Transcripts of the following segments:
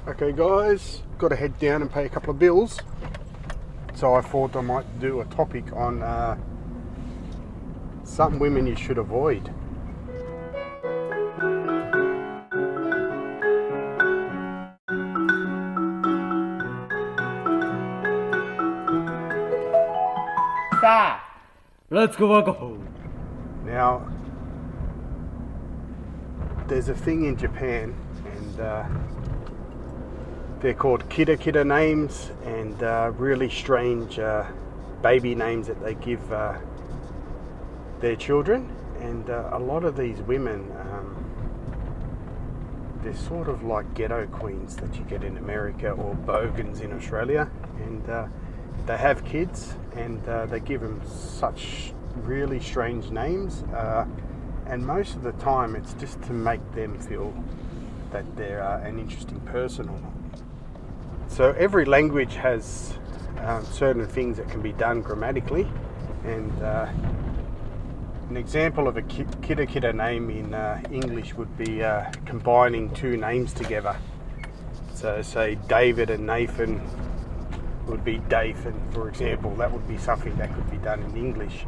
Okay guys, got to head down and pay a couple of bills. So I thought I might do a topic on some women you should avoid. Let's go alcohol. Now, there's a thing in Japan, and they're called kida names, and really strange baby names that they give their children. And a lot of these women, they're sort of like ghetto queens that you get in America, or bogans in Australia, and they have kids, and they give them such really strange names, and most of the time it's just to make them feel that they're an interesting person or not. So every language has certain things that can be done grammatically, and an example of a kida name in English would be combining two names together. So say David and Nathan would be Dathan, for example. That would be something that could be done in English.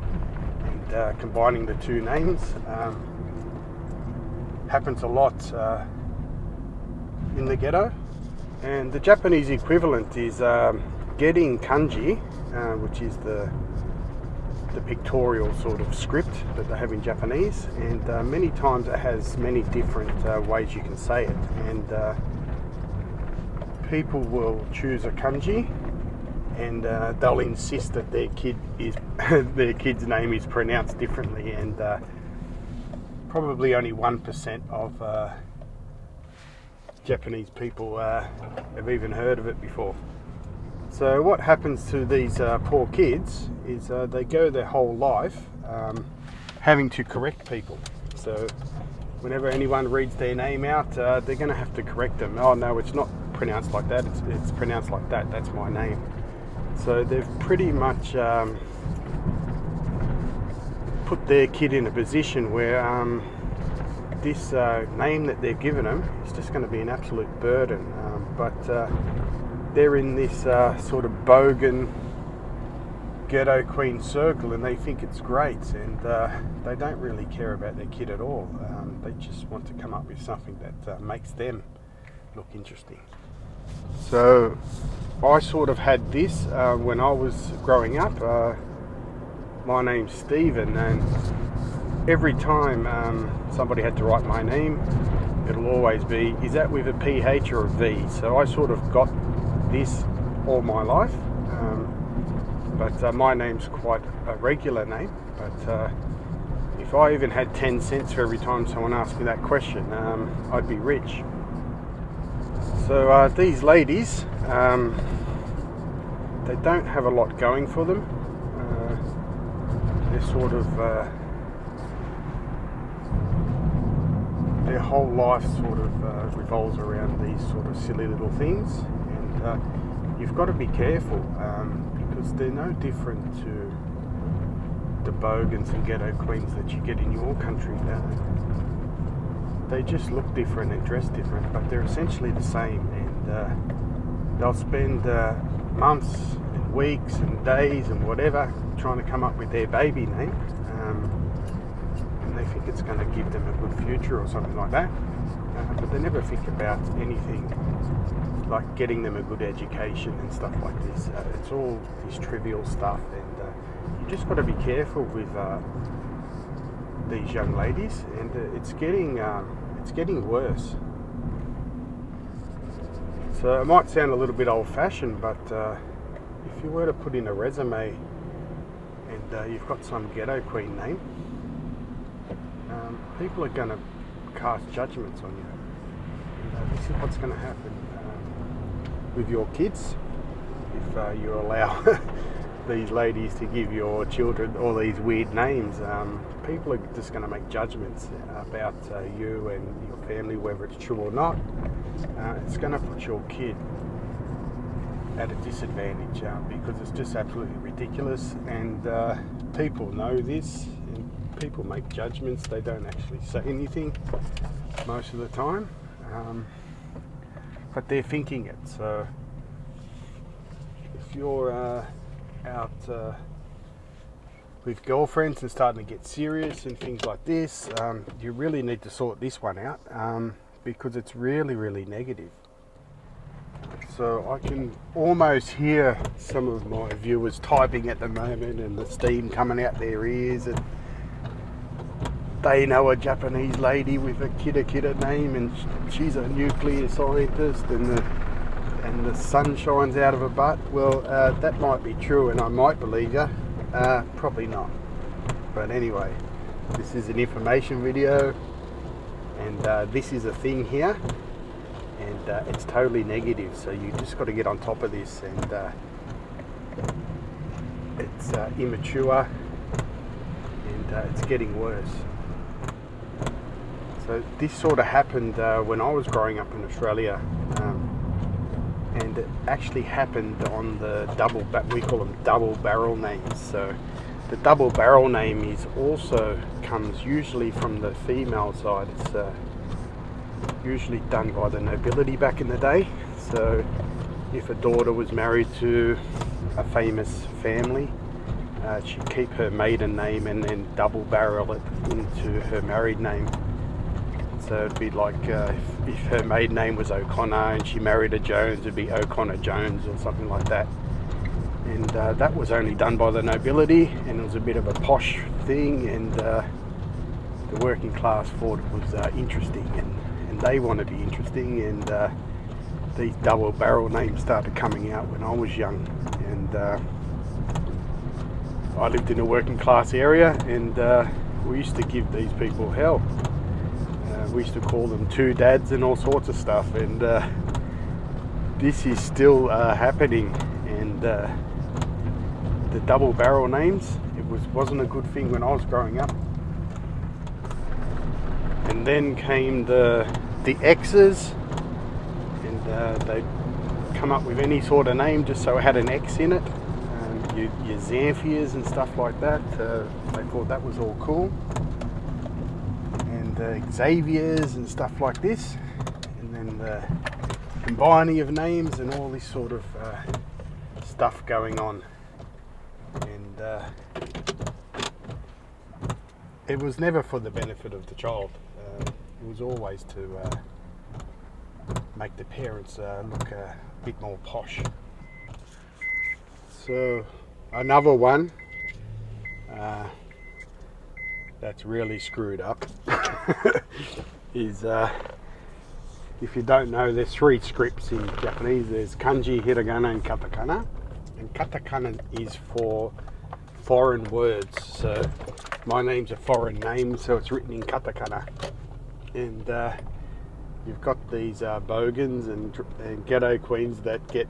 And combining the two names happens a lot in the ghetto. And the Japanese equivalent is getting kanji, which is the pictorial sort of script that they have in Japanese, and many times it has many different ways you can say it, and people will choose a kanji, and they'll insist that their kid's name is pronounced differently, and probably only 1% of Japanese people have even heard of it before. So what happens to these poor kids is they go their whole life having to correct people. So whenever anyone reads their name out, they're going to have to correct them. Oh no, it's not pronounced like that, it's pronounced like that, that's my name. So they've pretty much put their kid in a position where this name that they've given them is just going to be an absolute burden. But they're in this sort of bogan ghetto queen circle, and they think it's great, and they don't really care about their kid at all. They just want to come up with something that makes them look interesting. So I sort of had this when I was growing up. My name's Stephen, and every time somebody had to write my name, it'll always be, is that with a PH or a V? So I sort of got this all my life, but my name's quite a regular name, but if I even had 10 cents for every time someone asked me that question, I'd be rich. So these ladies, they don't have a lot going for them. They're sort of their whole life sort of revolves around these sort of silly little things, and you've got to be careful because they're no different to the bogans and ghetto queens that you get in your country. They just look different and dress different, but they're essentially the same, and they'll spend months and weeks and days and whatever trying to come up with their baby name. They think it's going to give them a good future or something like that, but they never think about anything like getting them a good education and stuff like this. It's all this trivial stuff, and you just got to be careful with these young ladies, and it's getting worse. So it might sound a little bit old-fashioned, but if you were to put in a resume and you've got some ghetto queen name, people are going to cast judgments on you. And, this is what's going to happen with your kids if you allow these ladies to give your children all these weird names. People are just going to make judgments about you and your family, whether it's true or not. It's going to put your kid at a disadvantage because it's just absolutely ridiculous, and people know this, and people make judgments. They don't actually say anything most of the time. but they're thinking it. So if you're out with girlfriends and starting to get serious and things like this, you really need to sort this one out, because it's really, really negative. So I can almost hear some of my viewers typing at the moment, and the steam coming out their ears, and they know a Japanese lady with a Kira name, and she's a nuclear scientist, and the sun shines out of her butt. Well, that might be true, and I might believe you. Probably not. But anyway, this is an information video, and this is a thing here, and it's totally negative. So you just got to get on top of this, and it's immature, and it's getting worse. So this sort of happened when I was growing up in Australia, and it actually happened on the we call them double barrel names. So the double barrel name comes usually from the female side. It's usually done by the nobility back in the day. So if a daughter was married to a famous family, she'd keep her maiden name and then double barrel it into her married name. So it'd be like if her maiden name was O'Connor and she married a Jones, it'd be O'Connor Jones or something like that. And that was only done by the nobility, and it was a bit of a posh thing, and the working class thought it was interesting, and they want to be interesting, and these double barrel names started coming out when I was young, and I lived in a working class area, and we used to give these people hell. We used to call them two dads and all sorts of stuff, and this is still happening. And the double barrel names, wasn't a good thing when I was growing up. And then came the X's, and they come up with any sort of name just so it had an X in it. Your Xanthias and stuff like that, they thought that was all cool. Xaviers and stuff like this, and then the combining of names and all this sort of stuff going on, and it was never for the benefit of the child. It was always to make the parents look a bit more posh. So another one that's really screwed up is, if you don't know, there's 3 scripts in Japanese. There's kanji, hiragana, and katakana. And katakana is for foreign words. So my name's a foreign name, so it's written in katakana. And you've got these bogans and ghetto queens that get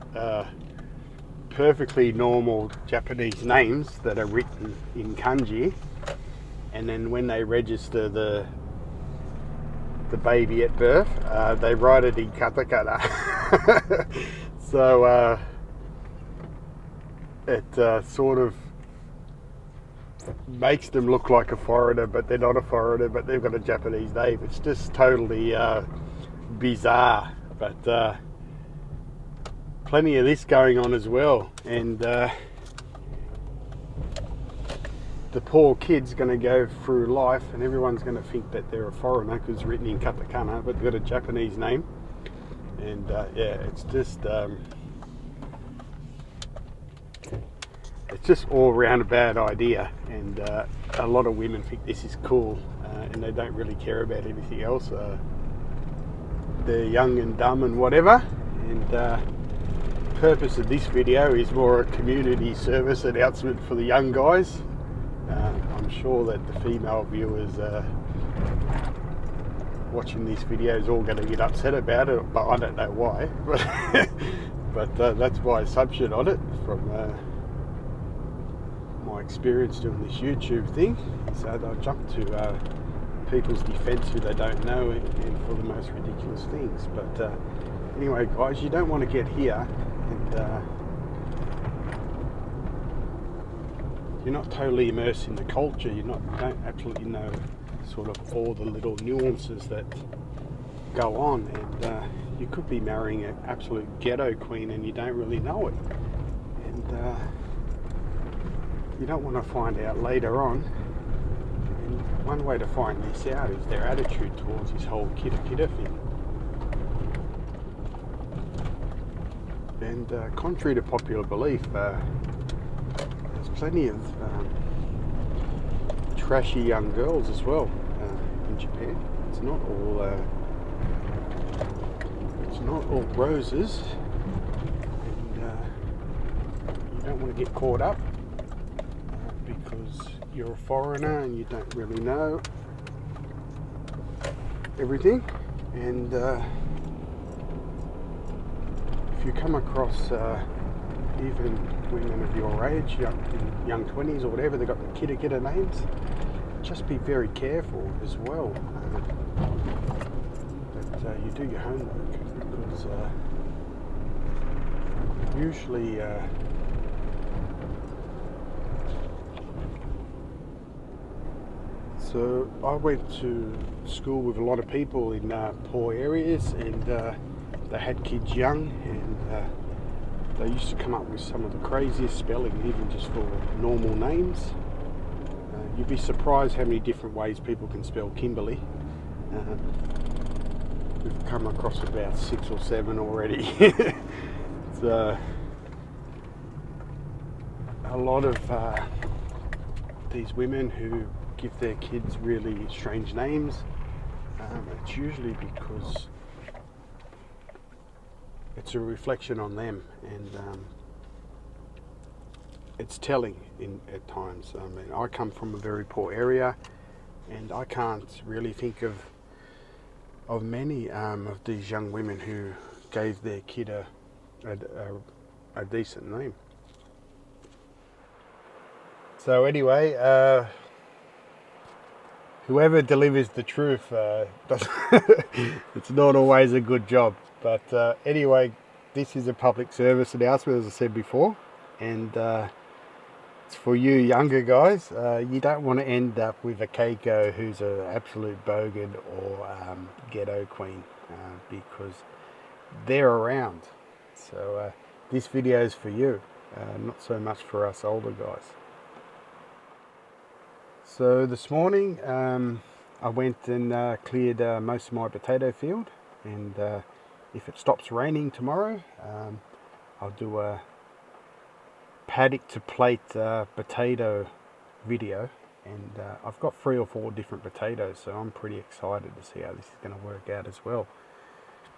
perfectly normal Japanese names that are written in kanji, and then when they register the baby at birth, they write it in katakana. So it sort of makes them look like a foreigner, but they're not a foreigner, but they've got a Japanese name. It's just totally bizarre, but plenty of this going on as well. And the poor kid's going to go through life, and everyone's going to think that they're a foreigner because it's written in katakana, but they've got a Japanese name. And yeah, it's just all around a bad idea, and a lot of women think this is cool, and they don't really care about anything else. They're young and dumb and whatever, and the purpose of this video is more a community service announcement for the young guys. I'm sure that the female viewers watching this video is all going to get upset about it, but I don't know why. But that's my assumption on it from my experience doing this YouTube thing. So they'll jump to people's defense who they don't know, and for the most ridiculous things. But anyway, guys, you don't want to get here and you're not totally immersed in the culture. You don't absolutely know sort of all the little nuances that go on, and you could be marrying an absolute ghetto queen and you don't really know it. And you don't want to find out later on. And one way to find this out is their attitude towards this whole kidda thing. And contrary to popular belief, there's plenty of trashy young girls as well in Japan. It's not all roses, and you don't want to get caught up because you're a foreigner and you don't really know everything. And if you come across even women of your age, young 20s or whatever, they've got the kidda names, just be very careful as well that you do your homework, because usually so I went to school with a lot of people in poor areas, and they had kids young, and they used to come up with some of the craziest spelling, even just for normal names. You'd be surprised how many different ways people can spell Kimberly. We've come across about 6 or 7 already. It's a lot of these women who give their kids really strange names. It's usually because it's a reflection on them, and it's telling at times. I mean, I come from a very poor area, and I can't really think of many of these young women who gave their kid a decent name. So anyway, whoever delivers the truth, it's not always a good job. But anyway, this is a public service announcement, as I said before, and it's for you younger guys. You don't want to end up with a Keiko who's an absolute bogan or ghetto queen, because they're around. So this video is for you, not so much for us older guys. So this morning I went and cleared most of my potato field, and if it stops raining tomorrow, I'll do a paddock to plate potato video, and I've got 3 or 4 different potatoes, so I'm pretty excited to see how this is going to work out as well.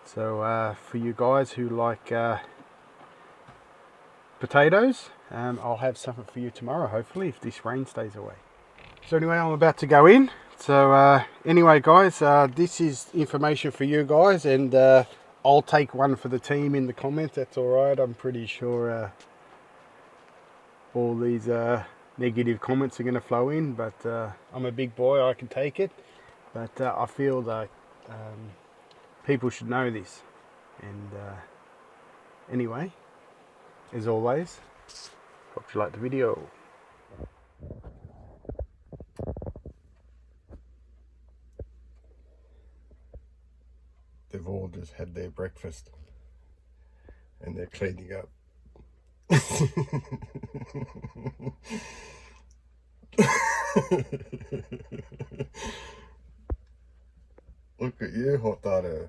So for you guys who like potatoes, I'll have something for you tomorrow, hopefully, if this rain stays away. So anyway, I'm about to go in. So anyway guys, this is information for you guys, and I'll take one for the team in the comments. That's alright. I'm pretty sure all these negative comments are going to flow in, but I'm a big boy, I can take it. But I feel that people should know this. And anyway, as always, hope you like the video. They've all just had their breakfast and they're cleaning up. Look at you, Hotaru.